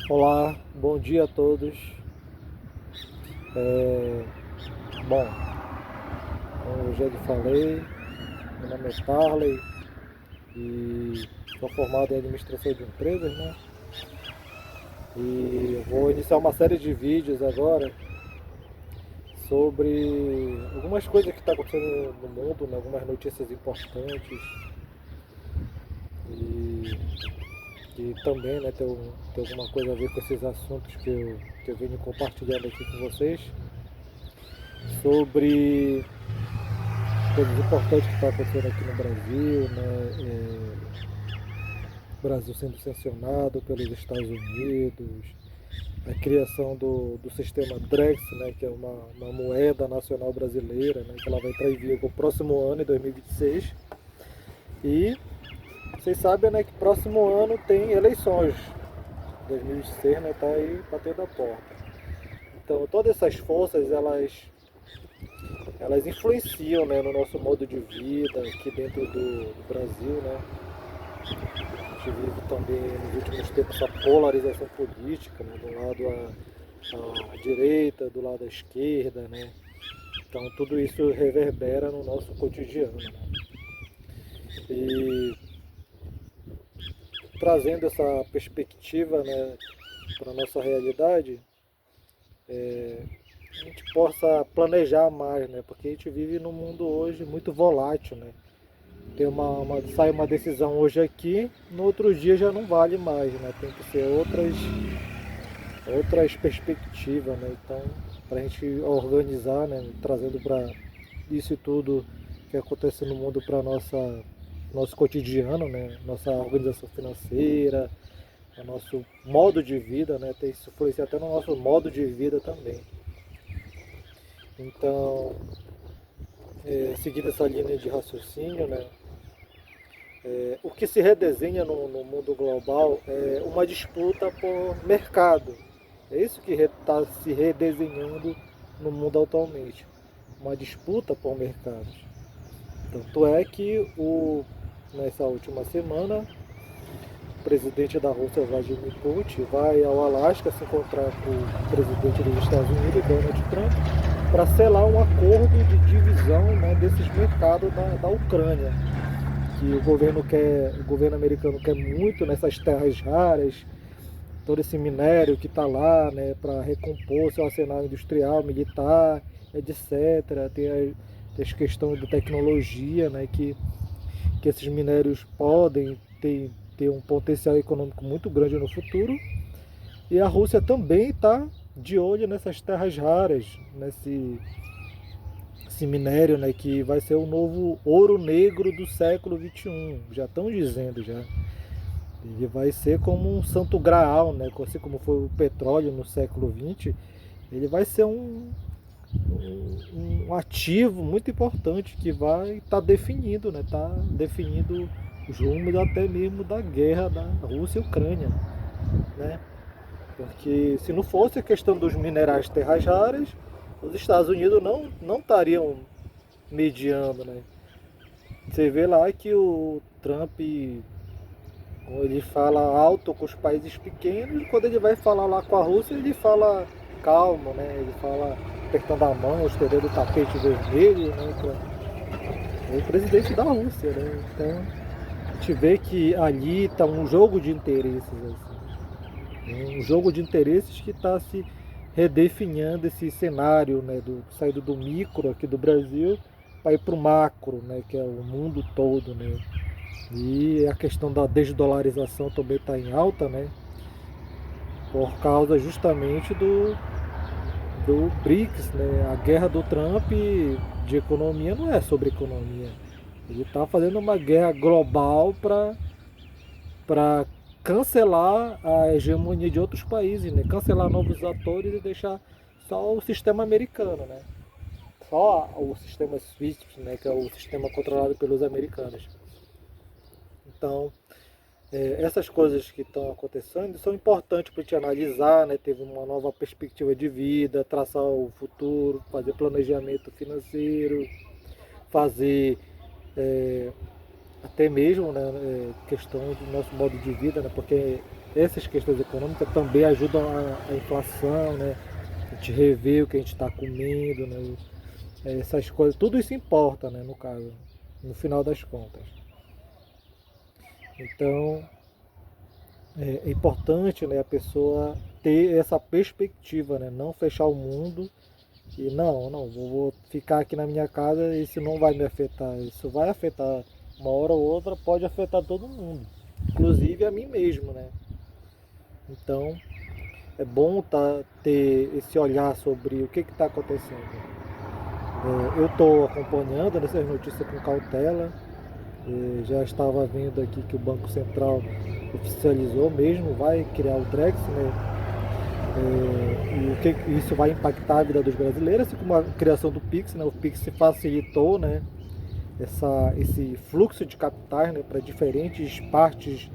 Olá, bom dia a todos. Bom, como eu já lhe falei, meu nome é Tarley e sou formado em administração de empresas, né? E eu vou iniciar uma série de vídeos agora sobre algumas coisas que estão acontecendo no mundo, né? Algumas notícias importantes e, e também, né, tem alguma coisa a ver com esses assuntos que eu venho compartilhando aqui com vocês sobre coisas importantes que estão acontecendo aqui no Brasil, né? O Brasil sendo sancionado pelos Estados Unidos, a criação do sistema Drex, né? Que é uma moeda nacional brasileira, né? Que ela vai entrar em vigor no próximo ano, em 2026. E vocês sabem, né, que próximo ano tem eleições. 2026, né, tá aí batendo a porta. Então todas essas forças, elas influenciam, né, no nosso modo de vida aqui dentro do Brasil, né? A gente vive também nos últimos tempos essa polarização política, né? Do lado a direita, do lado a esquerda, né? Então tudo isso reverbera no nosso cotidiano, né? E trazendo essa perspectiva, né, para a nossa realidade, a gente possa planejar mais, né? Porque a gente vive num mundo hoje muito volátil, né? Sai uma decisão hoje aqui, no outro dia já não vale mais, né? Tem que ser outras perspectivas, né? Então, para a gente organizar, né? Trazendo para isso e tudo que acontece no mundo para nosso cotidiano, né? Nossa organização financeira, o nosso modo de vida, né? Tem isso influencia até no nosso modo de vida também. Então, seguindo essa linha de raciocínio, né? O que se redesenha no mundo global é uma disputa por mercado. É isso que está se redesenhando no mundo atualmente. Uma disputa por mercados. Tanto é que nessa última semana, o presidente da Rússia, Vladimir Putin, vai ao Alasca se encontrar com o presidente dos Estados Unidos, Donald Trump, para selar um acordo de divisão, né, desses mercados da Ucrânia. Que o governo americano quer muito nessas terras raras, todo esse minério que está lá, né, para recompor seu arsenal industrial, militar, etc. Tem as questões da tecnologia, né, que esses minérios podem ter um potencial econômico muito grande no futuro. E a Rússia também está de olho nessas terras raras, esse minério, né, que vai ser o novo ouro negro do século XXI. Já estão dizendo já. Ele vai ser como um santo graal, né? Assim como foi o petróleo no século XX, ele vai ser um ativo muito importante que vai estar definindo, né? Tá definindo os rumos até mesmo da guerra da Rússia e Ucrânia, né? Porque se não fosse a questão dos minerais terras raras, os Estados Unidos não estariam mediando, né? Você vê lá que o Trump, ele fala alto com os países pequenos, quando ele vai falar lá com a Rússia, ele fala calmo, né? Ele fala apertando a mão, estendendo o tapete vermelho, né? É o presidente da Rússia, né? Então, a gente vê que ali está um jogo de interesses, assim. Um jogo de interesses que está se redefinindo esse cenário, né? Saindo do micro aqui do Brasil para ir para o macro, né? Que é o mundo todo, né? E a questão da desdolarização também está em alta, né? Por causa justamente do BRICS, né? A guerra do Trump de economia não é sobre economia. Ele está fazendo uma guerra global para cancelar a hegemonia de outros países, né? Cancelar novos atores e deixar só o sistema americano, né? Só o sistema SWIFT, né? Que é o sistema controlado pelos americanos. Então, essas coisas que estão acontecendo são importantes para a gente analisar, né? Ter uma nova perspectiva de vida, traçar o futuro, fazer planejamento financeiro, fazer até mesmo, né, questão do nosso modo de vida, né, porque essas questões econômicas também ajudam a inflação, né, a gente rever o que a gente está comendo, né, essas coisas, tudo isso importa, né, no caso, no final das contas. Então, é importante, né, a pessoa ter essa perspectiva, né, não fechar o mundo e não, vou ficar aqui na minha casa e isso não vai me afetar. Isso vai afetar uma hora ou outra, pode afetar todo mundo, inclusive a mim mesmo, né? Então, é bom ter esse olhar sobre o que está acontecendo. Eu estou acompanhando essas notícias com cautela. Já estava vendo aqui que o Banco Central oficializou mesmo, vai criar o Drex, né? E o que isso vai impactar a vida dos brasileiros, assim como a criação do Pix, né? O Pix facilitou, né? Esse fluxo de capitais, né? Para diferentes partes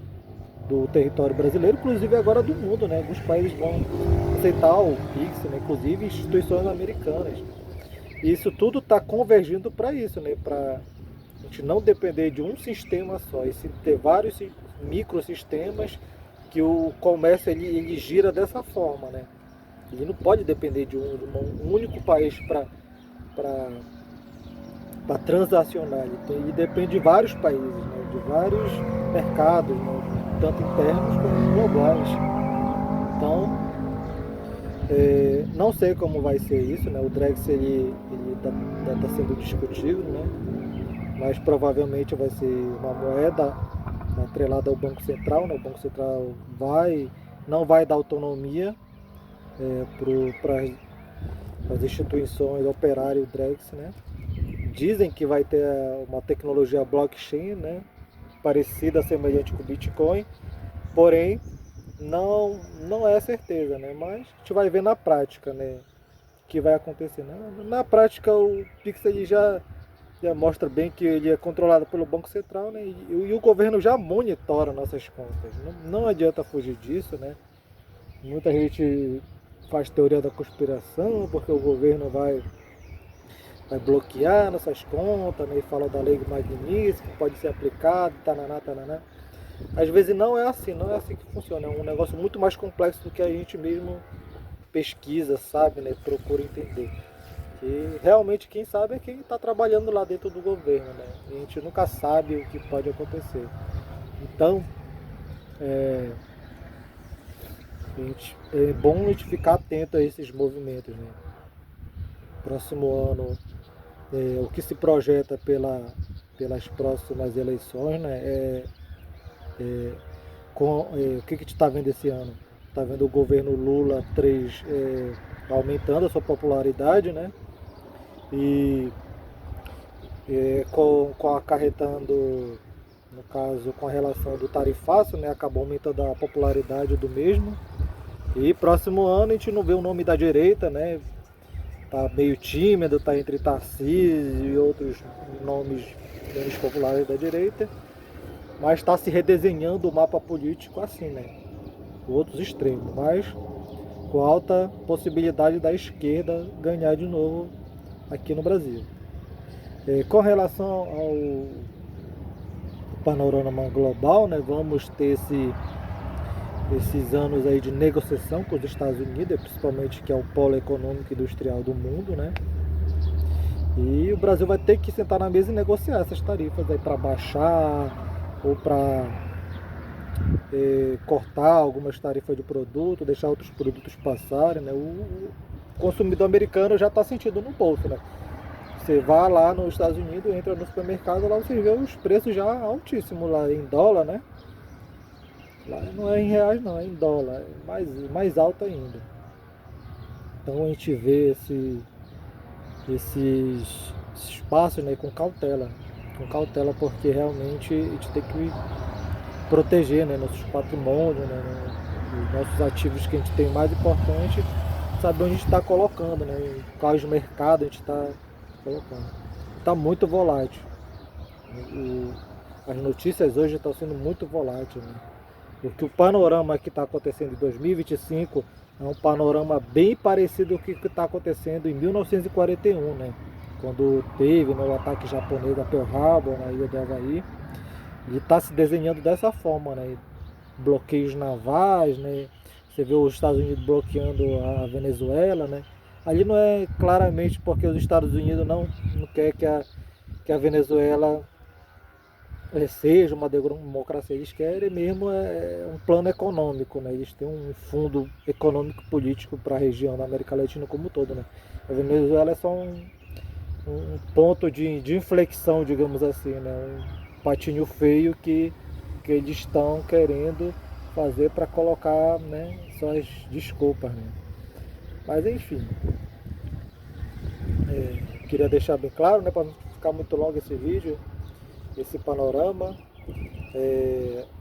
do território brasileiro, inclusive agora do mundo, né? Alguns países vão aceitar o Pix, né? Inclusive instituições americanas. E isso tudo está convergindo para isso, né? Para a gente não depender de um sistema só, e sim ter vários microsistemas que o comércio ele gira dessa forma, né? Ele não pode depender de um único país para transacionar, ele depende de vários países, né? De vários mercados, né? Tanto internos como globais. Então, não sei como vai ser isso, né? O Drex ele está sendo discutido, né? Mas provavelmente vai ser uma moeda atrelada ao Banco Central, né? O Banco Central não vai dar autonomia para as instituições operarem o Drex, né? Dizem que vai ter uma tecnologia blockchain, né? Parecida, semelhante com o Bitcoin, porém não é certeza, né? Mas a gente vai ver na prática, né? O que vai acontecer. Na prática, o Pix ele já mostra bem que ele é controlado pelo Banco Central, né? E o governo já monitora nossas contas. Não adianta fugir disso, né? Muita gente faz teoria da conspiração porque o governo vai bloquear nossas contas, né? E fala da lei Magnitsky, que pode ser aplicada, tananá, tananá. Às vezes não é assim que funciona. É um negócio muito mais complexo do que a gente mesmo pesquisa, sabe, né? Procura entender. E realmente quem sabe é quem está trabalhando lá dentro do governo, né? E a gente nunca sabe o que pode acontecer. Então, é bom a gente ficar atento a esses movimentos, né? Próximo ano, o que se projeta pelas próximas eleições, né? O que a gente está vendo esse ano? Está vendo o governo Lula 3 aumentando a sua popularidade, né? E acarretando, no caso, com a relação do tarifaço, né? Acabou aumentando a popularidade do mesmo. E próximo ano a gente não vê o nome da direita, né? Tá meio tímido, tá entre Tarcísio e outros nomes menos populares da direita. Mas está se redesenhando o mapa político assim, né? Outros extremos, mas com alta possibilidade da esquerda ganhar de novo aqui no Brasil. Com relação ao panorama global, né? Vamos ter esses anos aí de negociação com os Estados Unidos, principalmente que é o polo econômico e industrial do mundo, né? E o Brasil vai ter que sentar na mesa e negociar essas tarifas aí para baixar ou para cortar algumas tarifas de produto, deixar outros produtos passarem, né? O consumidor americano já está sentindo no bolso, né? Você vai lá nos Estados Unidos, entra no supermercado, lá você vê os preços já altíssimos lá em dólar, né? Lá não é em reais não, é em dólar, é mais alto ainda. Então a gente vê esses passos, né, com cautela porque realmente a gente tem que proteger, né, nossos patrimônios, né, os nossos ativos que a gente tem mais importante, saber onde a gente está colocando, né, em quais mercados a gente está colocando. Está muito volátil. As notícias hoje estão sendo muito voláteis, né? Porque o panorama que está acontecendo em 2025 é um panorama bem parecido com o que está acontecendo em 1941, né? Quando teve, né, o ataque japonês da Pearl Harbor na ilha do Havaí. E está se desenhando dessa forma, né? Bloqueios navais, né? Você vê os Estados Unidos bloqueando a Venezuela, né? Ali não é claramente porque os Estados Unidos não quer que a Venezuela seja uma democracia. Eles querem mesmo um plano econômico, né? Eles têm um fundo econômico político para a região da América Latina como um todo, né? A Venezuela é só um ponto de inflexão, digamos assim, né? Um patinho feio que eles estão querendo fazer para colocar, né, suas desculpas, né? Mas enfim, queria deixar bem claro, né, para não ficar muito longo esse vídeo, esse panorama.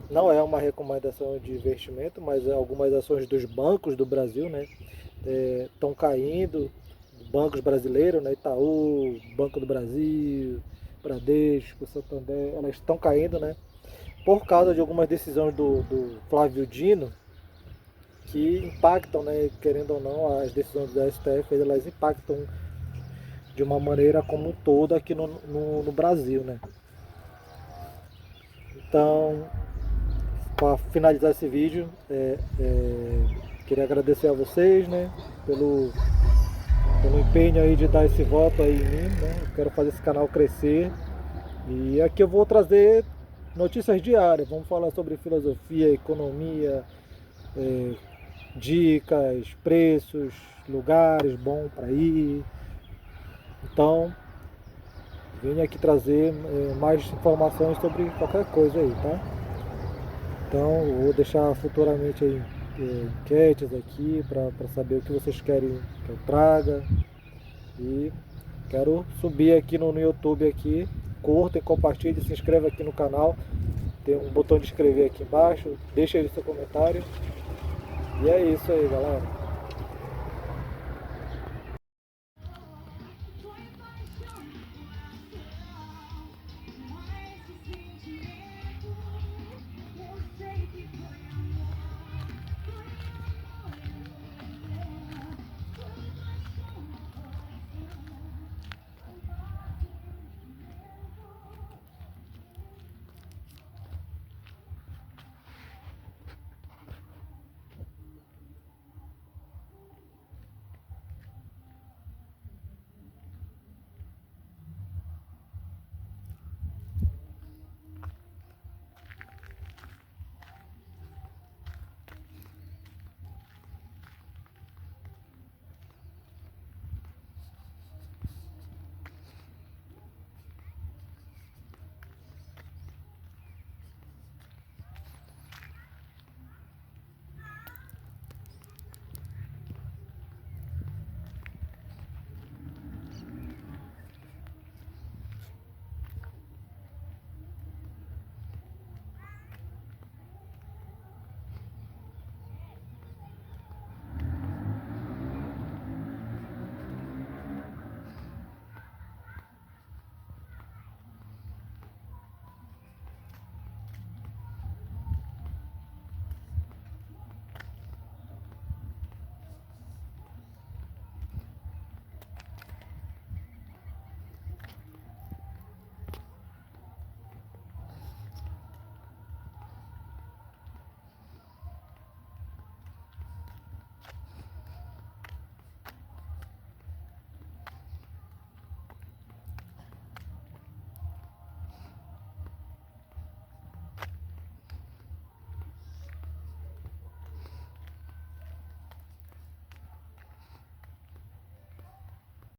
Não é uma recomendação de investimento, mas algumas ações dos bancos do Brasil, né, estão caindo, bancos brasileiros, né, Itaú, Banco do Brasil, Bradesco, Santander, elas estão caindo, né, por causa de algumas decisões do Flávio Dino, que impactam, né, querendo ou não, as decisões do STF, elas impactam de uma maneira como um todo aqui no Brasil, né. Então, para finalizar esse vídeo, queria agradecer a vocês, né, pelo empenho aí de dar esse voto aí em mim, né. Eu quero fazer esse canal crescer e aqui eu vou trazer notícias diárias. Vamos falar sobre filosofia, economia, dicas, preços, lugares bons para ir. Então, venho aqui trazer mais informações sobre qualquer coisa aí, tá? Então, eu vou deixar futuramente aí enquetes aqui para saber o que vocês querem que eu traga. E quero subir aqui no YouTube aqui. Curta e compartilhe, se inscreva aqui no canal. Tem um botão de inscrever aqui embaixo. Deixa aí o seu comentário. E é isso aí, galera.